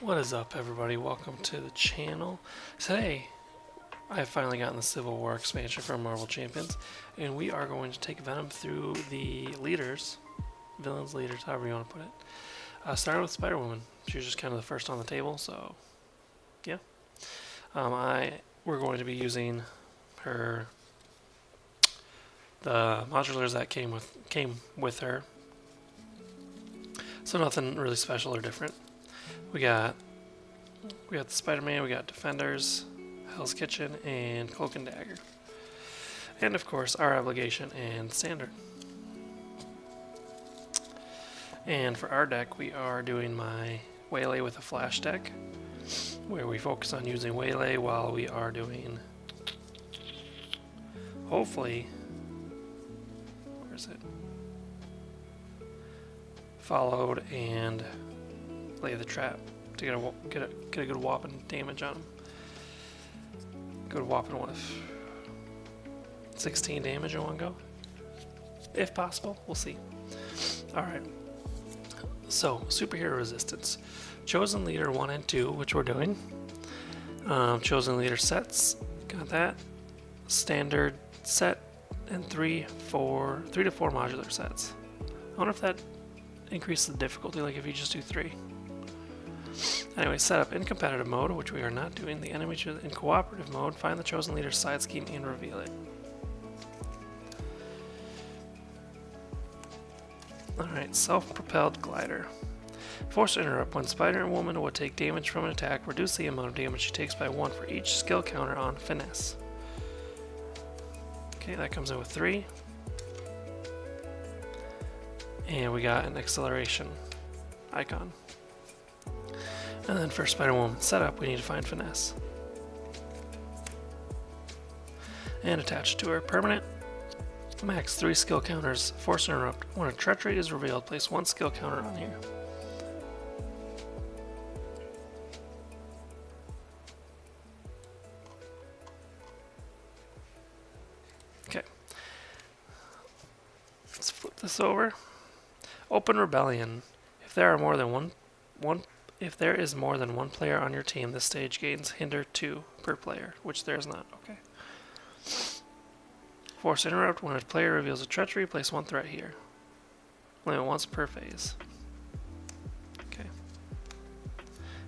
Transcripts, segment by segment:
What is up, everybody? Welcome to the channel. Today, I've finally gotten the Civil War expansion from Marvel Champions, and we are going to take Venom through the leaders, villains, leaders, however you want to put it. Starting with Spider-Woman. She was just kind of the first on the table, so yeah. We're going to be using her, the modulars that came with her. So nothing really special or different. We got the Spider-Man, we got Defenders, Hell's Kitchen, and Cloak and Dagger. And of course, our Obligation and Standard. And for our deck, we are doing my Waylay with a Flash deck, where we focus on using Waylay while we are doing, hopefully, where is it? Followed and lay the trap to get a good whopping damage on him. Good whopping what, 16 damage in one go, if possible. We'll see. All right. So superhero resistance, chosen leader 1 and 2, which we're doing. Chosen leader sets, got that. Standard set and 3 to 4 modular sets. I wonder if that increases the difficulty, like if you just do 3. Anyway, set up in competitive mode, which we are not doing. The enemy chosen in cooperative mode. Find the chosen leader's side scheme and reveal it. Alright, self-propelled glider. Force interrupt. When Spider-Woman would take damage from an attack, reduce the amount of damage she takes by 1 for each skill counter on finesse. Okay, that comes in with 3. And we got an acceleration icon. And then for Spider-Woman setup, we need to find finesse. And attach it to her. Permanent. Max 3 skill counters. Force interrupt. When a treachery is revealed, place 1 skill counter on here. Okay. Let's flip this over. Open Rebellion. If there are more than if there is more than one player on your team, this stage gains hinder 2 per player, which there is not. Okay. Force interrupt. When a player reveals a treachery, place 1 threat here. Limit once per phase. Okay.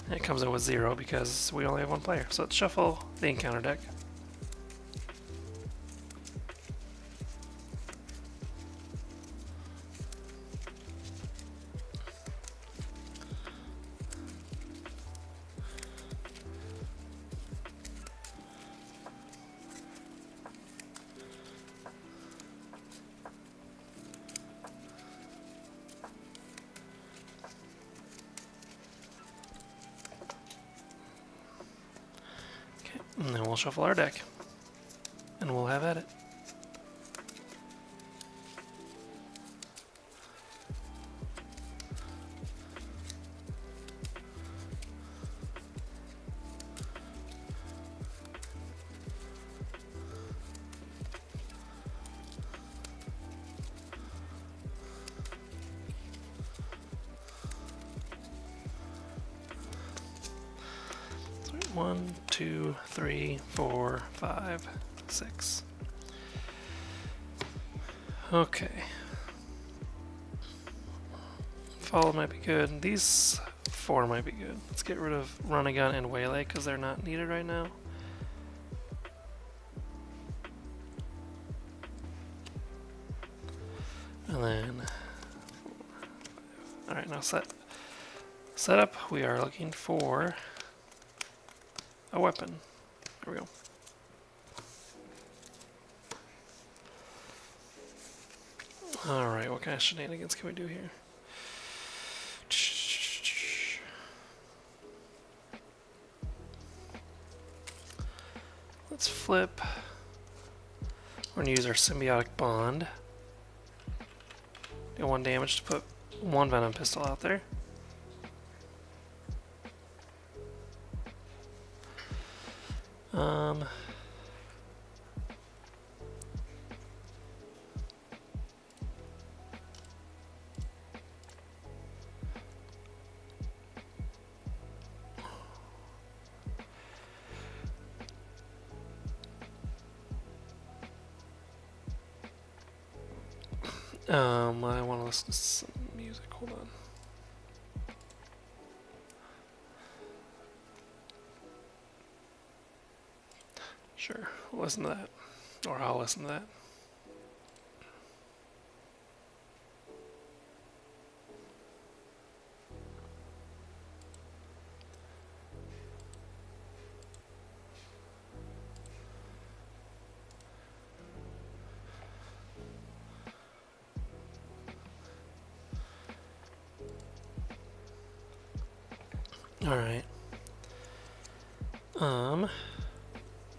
And it comes in with 0 because we only have 1 player. So let's shuffle the encounter deck. And then we'll shuffle our deck. And we'll have at it. One, 2, 3, 4, 5, 6. Okay. Follow might be good. These 4 might be good. Let's get rid of Run a Gun and Waylay because they're not needed right now. And then, all right, now setup. We are looking for a weapon. There we go. Alright, what kind of shenanigans can we do here? Let's flip. We're going to use our symbiotic bond. Do 1 damage to put 1 venom pistol out there. I want to listen to some music. Hold on. Sure, we'll listen to that. Or I'll listen to that. Alright.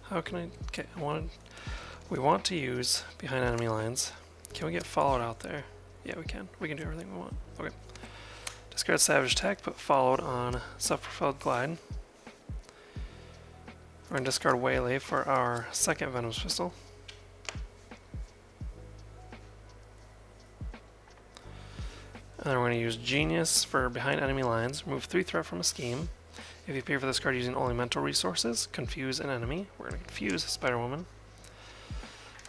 How can I... Okay, we want to use behind enemy lines. Can we get followed out there? Yeah, we can. We can do everything we want. Okay. Discard Savage Attack, put followed on Self-Propelled Glide. We're going to discard Waylay for our second Venom's Pistol. And then we're going to use Genius for behind enemy lines. Remove 3 threat from a scheme. If you pay for this card using only mental resources, confuse an enemy. We're going to confuse Spider-Woman.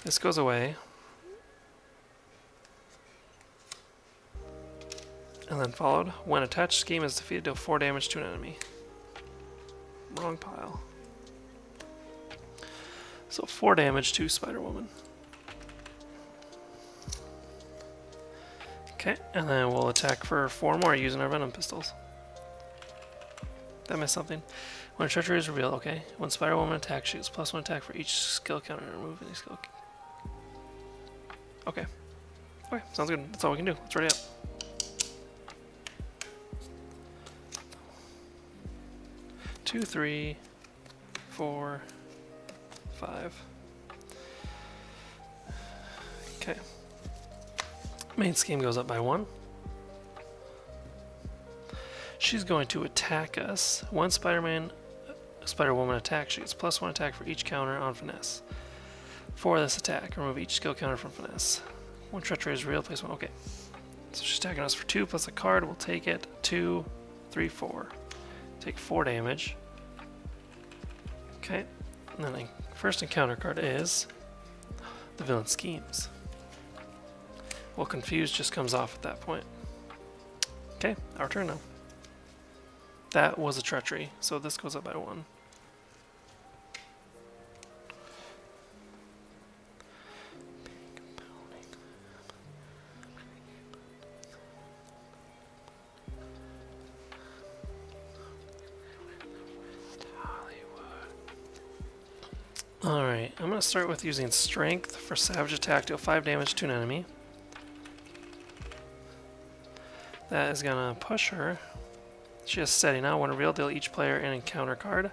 This goes away. And then followed. When attached scheme is defeated, deal 4 damage to an enemy. Wrong pile. So 4 damage to Spider-Woman. Okay, and then we'll attack for 4 more using our Venom pistols. Did I miss something? When a treachery is revealed, okay. When Spider-Woman attacks, shoots +1 attack for each skill counter and remove any skill. Okay. Okay, sounds good. That's all we can do. Let's ready up. Two, 3, 4, 5. Okay. Main scheme goes up by 1. She's going to attack us. When Spider-Woman attacks, she gets +1 attack for each counter on Finesse. For this attack, remove each skill counter from Finesse. When treachery is real, place 1. Okay. So she's attacking us for 2 plus a card. We'll take it. 2, 3, 4. Take 4 damage. Okay. And then the first encounter card is the Villain Schemes. Well, Confused just comes off at that point. Okay, our turn now. That was a treachery, so this goes up by 1. Alright, I'm going to start with using Strength for Savage Attack, deal 5 damage to an enemy. That is going to push her. She has Steady now. When revealed, deal each player an encounter card.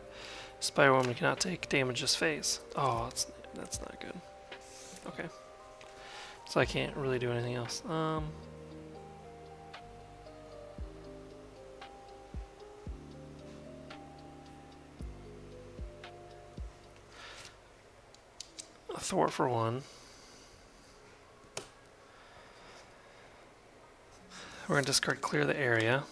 Spider-Woman cannot take damage this phase. Oh, that's not good. Okay. So I can't really do anything else. A thwart for 1. We're going to discard Clear the Area.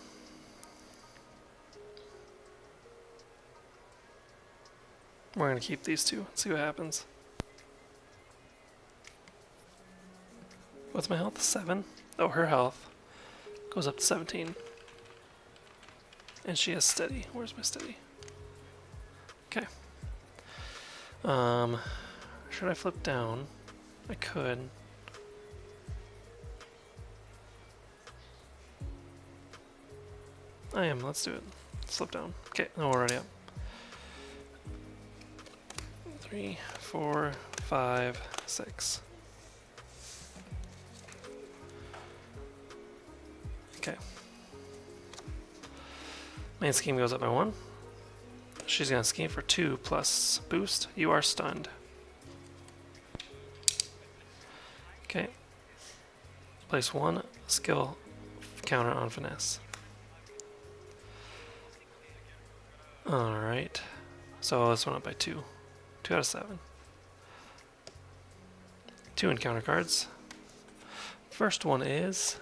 We're going to keep these 2 and see what happens. What's my health? 7? Oh, her health goes up to 17. And she has Steady. Where's my Steady? Okay. Should I flip down? I could. I am. Let's do it. Slip down. Okay, now we're already up. 3, 4, 5, 6. Okay. Main scheme goes up by 1. She's going to scheme for 2 plus boost. You are stunned. Okay. Place 1 skill counter on Finesse. Alright. So this went up by 2. 2 out of 7. 2 encounter cards. First one is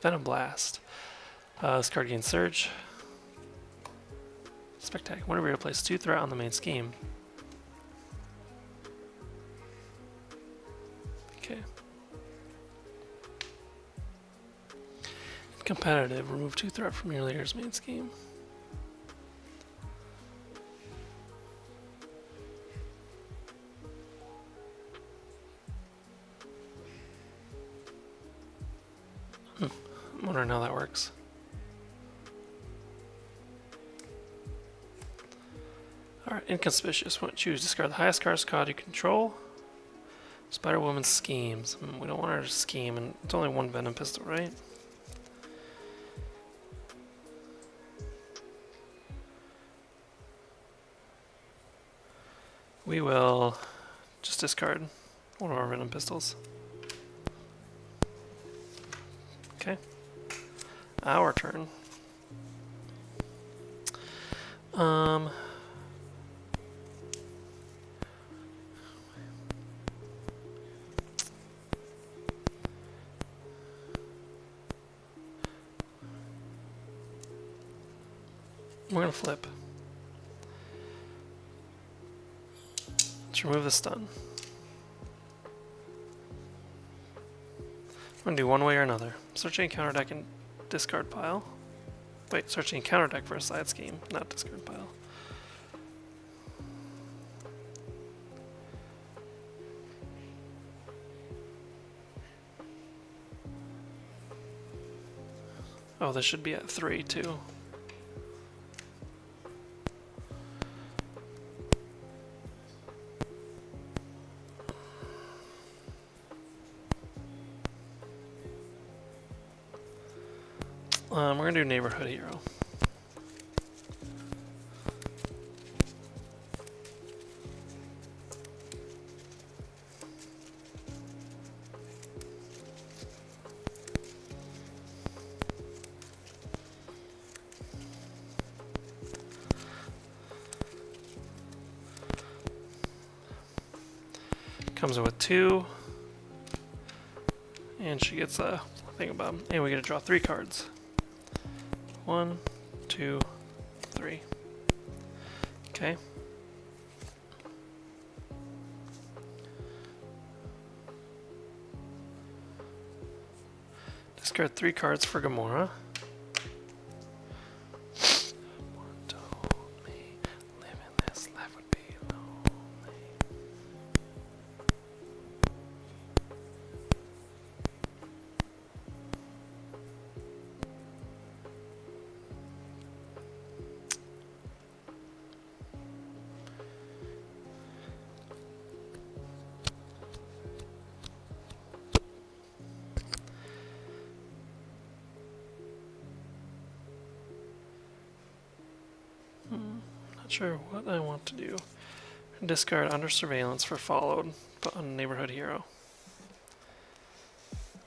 Venom Blast. This card gains Surge. Spectac. Whenever you place 2 threat on the main scheme. Okay. Competitive. Remove 2 threat from your leader's main scheme. I'm wondering how that works. Alright, inconspicuous. Choose. Discard the highest card you control. Spider-Woman's schemes. We don't want her to scheme, and it's only 1 Venom pistol, right? We will just discard one of our Venom pistols. Okay. Our turn. We're gonna flip. Let's remove the stun. I'm gonna do one way or another. Searching counter deck and discard pile. Wait, searching counter deck for a side scheme, not discard pile. Oh, this should be at 3 too. We're gonna do neighborhood hero. Comes in with 2, and she gets a thingamabob, and we get to draw 3 cards. 1, 2, 3. Okay. Discard 3 cards for Gamora. Not sure what I want to do. Discard under surveillance for followed, put on neighborhood hero.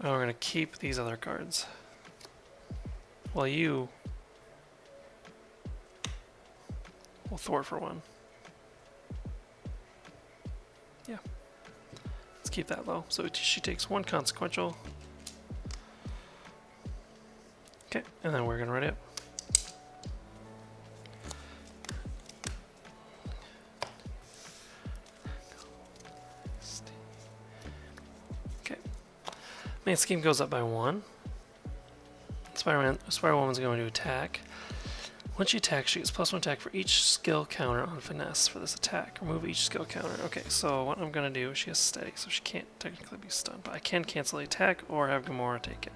Oh, we're gonna keep these other cards. Well, you will thwart for 1. Yeah. Let's keep that low. So she takes 1 consequential. Okay, and then we're gonna ready up. Main scheme goes up by 1. Spider-Woman's going to attack. When she attacks, she gets +1 attack for each skill counter on finesse for this attack. Remove each skill counter. Okay, so what I'm going to do, she has steady, so she can't technically be stunned, but I can cancel the attack or have Gamora take it.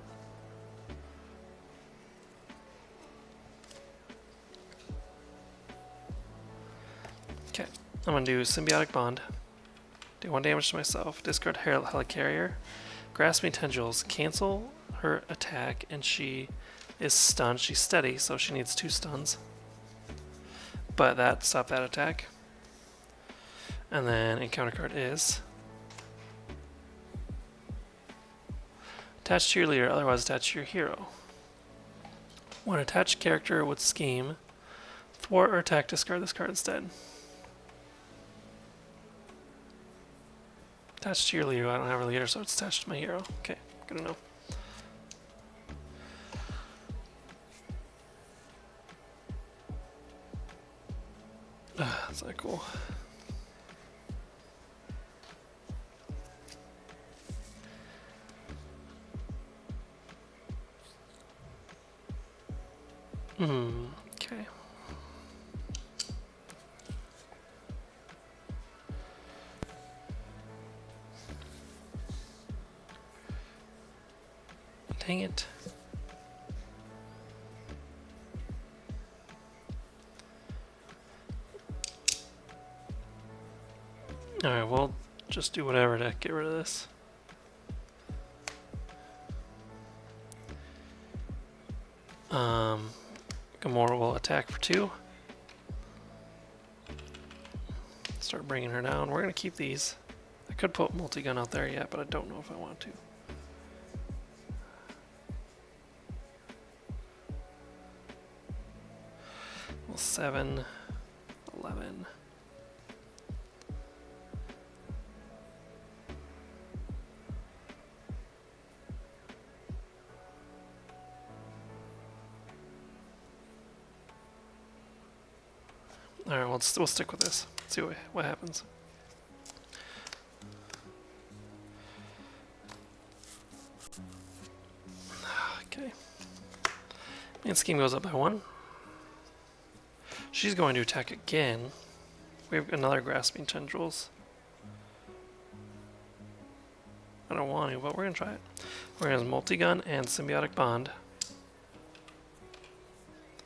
Okay, I'm going to do Symbiotic Bond. Do 1 damage to myself. Discard Helicarrier. Grasping Tendrils, cancel her attack, and she is stunned. She's steady, so she needs 2 stuns. But that stopped that attack. And then encounter card is attached to your leader, otherwise attached to your hero. When attached character with scheme, thwart or attack, discard this card instead. Attached to your leader. I don't have a leader, so it's attached to my hero. Okay, good to know. That's not cool. Okay. Dang it. Alright, we'll just do whatever to get rid of this. Gamora will attack for 2. Start bringing her down. We're going to keep these. I could put multi-gun out there yet, but I don't know if I want to. Well, 7, 11. All right, we'll stick with this. See what happens. Okay. Main scheme goes up by 1. She's going to attack again. We have another grasping tendrils. I don't want to, but we're gonna try it. We're gonna use multi-gun and symbiotic bond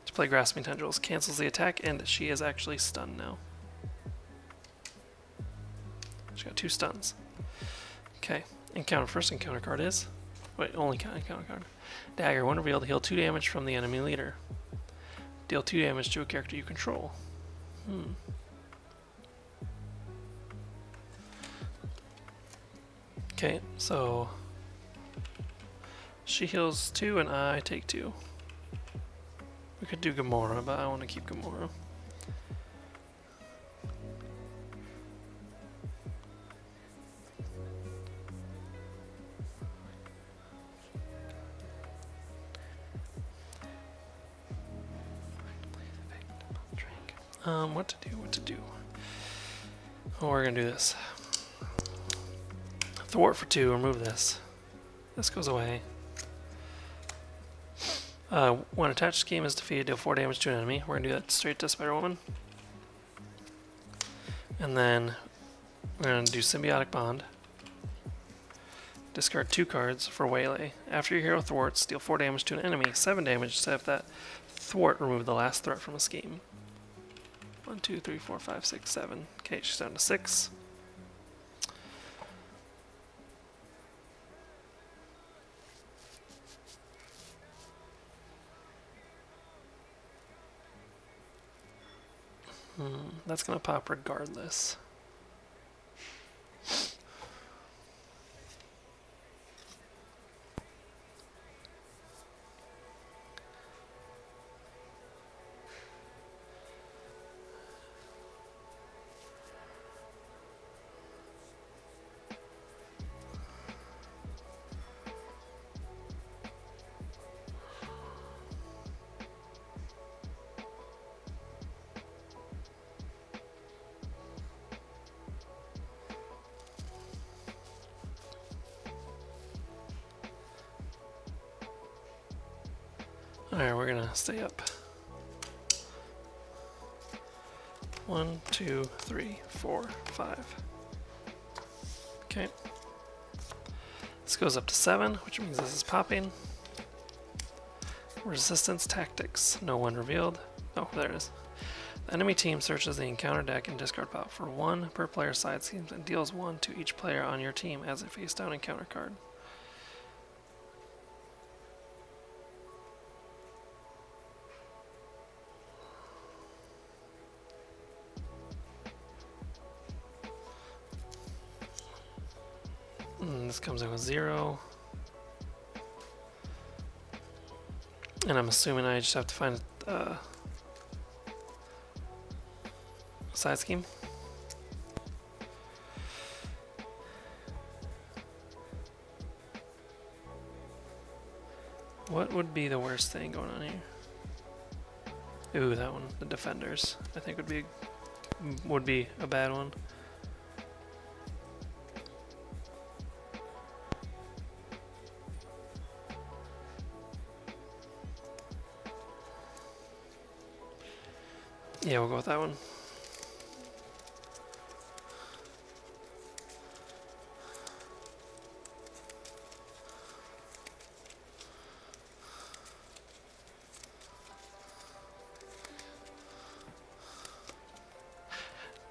to play grasping tendrils. Cancels the attack, and she is actually stunned now. She got 2 stuns. Okay. First encounter card is. Wait, only encounter card. Dagger. When revealed, heal 2 damage from the enemy leader. Deal 2 damage to a character you control. Okay, so she heals 2 and I take 2. We could do Gamora, but I want to keep Gamora. What to do? Oh, we're gonna do this. Thwart for 2, remove this. This goes away. When attached scheme is defeated, deal 4 damage to an enemy. We're gonna do that straight to Spider-Woman. And then we're gonna do Symbiotic Bond. Discard 2 cards for Waylay. After your hero thwarts, deal 4 damage to an enemy, 7 damage to have that thwart remove the last threat from a scheme. 1, 2, 3, 4, 5, 6, 7. Okay, she's down to 6. That's gonna pop regardless. Alright, we're gonna stay up. 1, 2, 3, 4, 5. Okay. This goes up to 7, which means this is popping. Resistance tactics. No one revealed. Oh, there it is. The enemy team searches the encounter deck and discard pop for 1 per player side schemes and deals 1 to each player on your team as a face down encounter card. This comes in with 0. And I'm assuming I just have to find a side scheme. What would be the worst thing going on here? Ooh, that one, the defenders, I think would be a bad one. Yeah, we'll go with that one.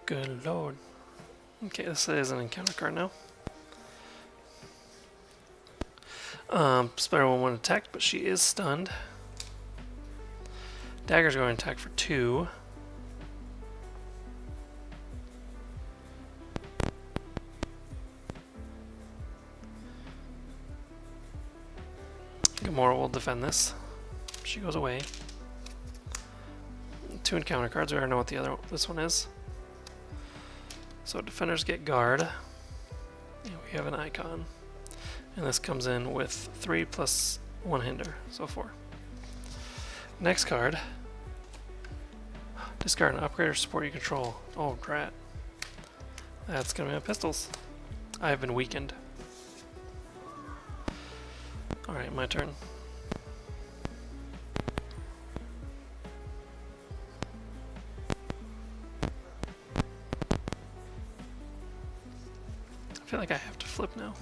Good lord. Okay, this is an encounter card now. Spider-Woman won't attack, but she is stunned. Dagger's going to attack for 2. Gamora will defend this. She goes away. 2 encounter cards. We already know what this one is. So defenders get guard. And we have an icon. And this comes in with 3 plus 1 hinder, so 4. Next card. Discard an upgrade or support you control. Oh, drat. That's gonna be my pistols. I have been weakened. Alright, my turn. I feel like I have to flip now.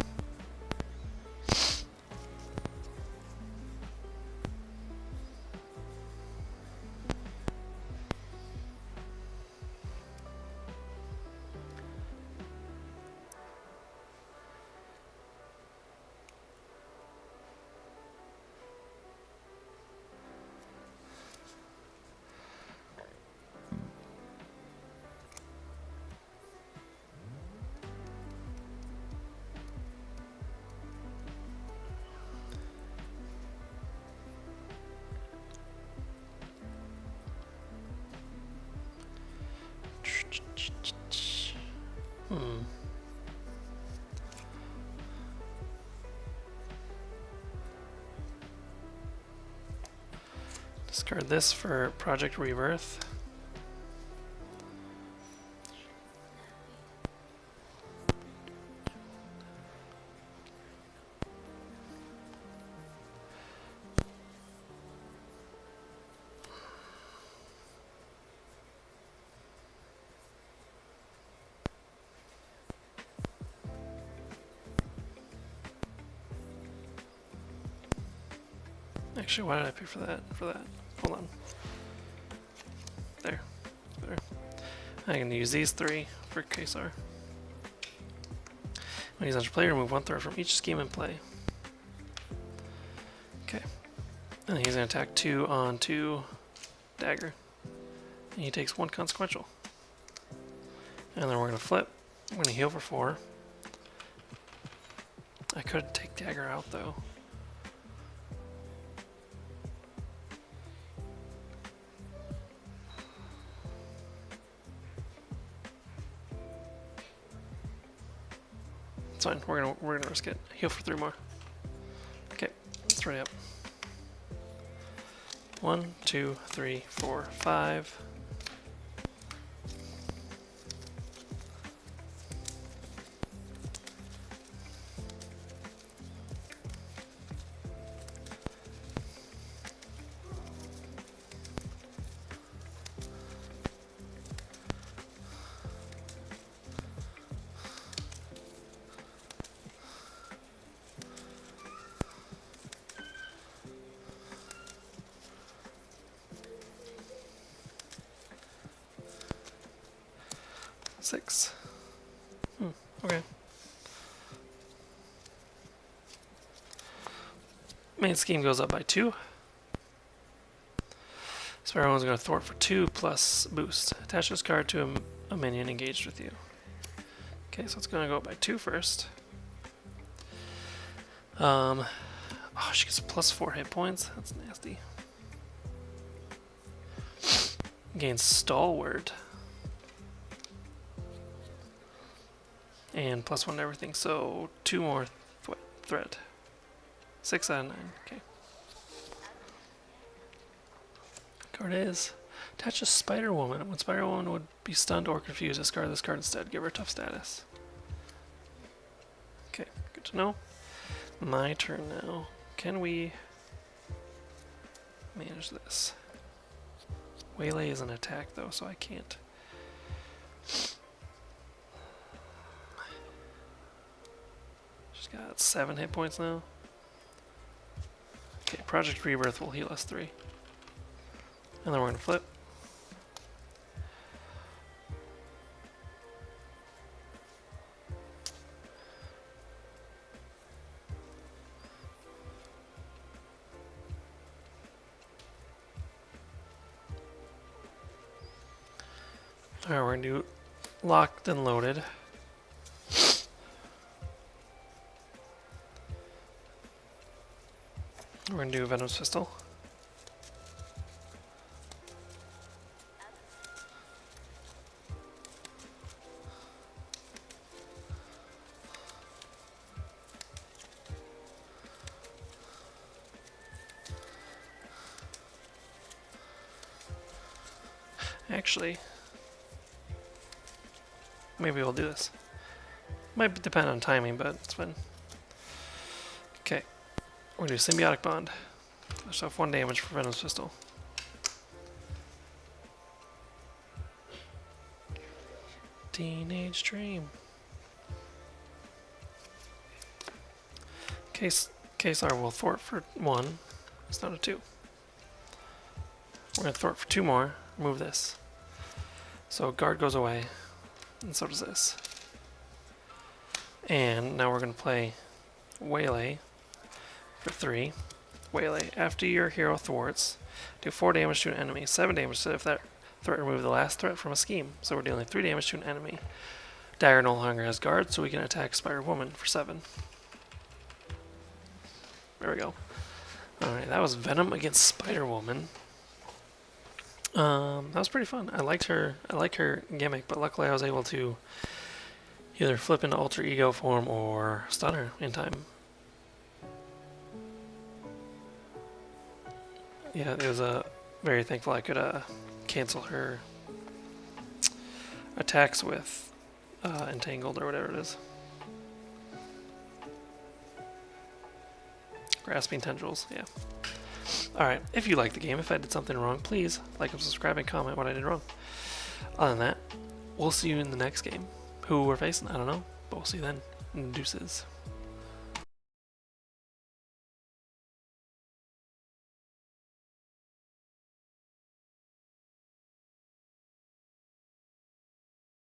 Discard this for Project Rebirth. Actually, why did I pick for that? Hold on. There. Better. I'm going to use these 3 for Kesar. When he's on your player, remove 1 threat from each scheme in play. Okay. And he's going to attack 2 onto Dagger. And he takes 1 consequential. And then we're going to flip. I'm going to heal for 4. I could take Dagger out though. It's fine. We're gonna risk it. Heal for 3 more. Okay, let's ready up. 1, 2, 3, 4, 5. Six. Okay. Main scheme goes up by 2. Spider-Woman's going to thwart for 2 plus boost. Attach this card to a minion engaged with you. Okay, so it's going to go up by 2 first. Oh, she gets a plus 4 hit points. That's nasty. Gains Stalwart. And plus 1 to everything, so 2 more threat. 6 out of 9, okay. Card is attach a Spider-Woman. When Spider-Woman would be stunned or confused, discard this card instead. Give her tough status. Okay, good to know. My turn now. Can we manage this? Waylay is an attack though, so I can't. She's got 7 hit points now. Okay, Project Rebirth will heal us 3. And then we're gonna flip. Alright, we're gonna do locked and loaded. We're gonna do Venom's Pistol. Actually, maybe we'll do this. Might depend on timing, but it's fine. Okay, we're gonna do Symbiotic Bond. Finish off 1 damage for Venom's Pistol. Teenage Dream. KSR will thwart for 1. It's not a 2. We're gonna thwart for 2 more. Move this. So guard goes away, and so does this. And now we're gonna play Waylay for 3. Waylay. After your hero thwarts, do 4 damage to an enemy. 7 damage if that threat removed the last threat from a scheme. So we're dealing 3 damage to an enemy. Dagger no longer has guard, so we can attack Spider-Woman for 7. There we go. Alright, that was Venom against Spider-Woman. That was pretty fun. I like her gimmick, but luckily I was able to either flip into alter ego form or stun her in time. Yeah, it was very thankful I could cancel her attacks with entangled or whatever it is. Grasping tendrils, yeah. Alright, if you like the game, if I did something wrong, please like and subscribe and comment what I did wrong. Other than that, we'll see you in the next game. Who we're facing, I don't know, but we'll see you then. Deuces.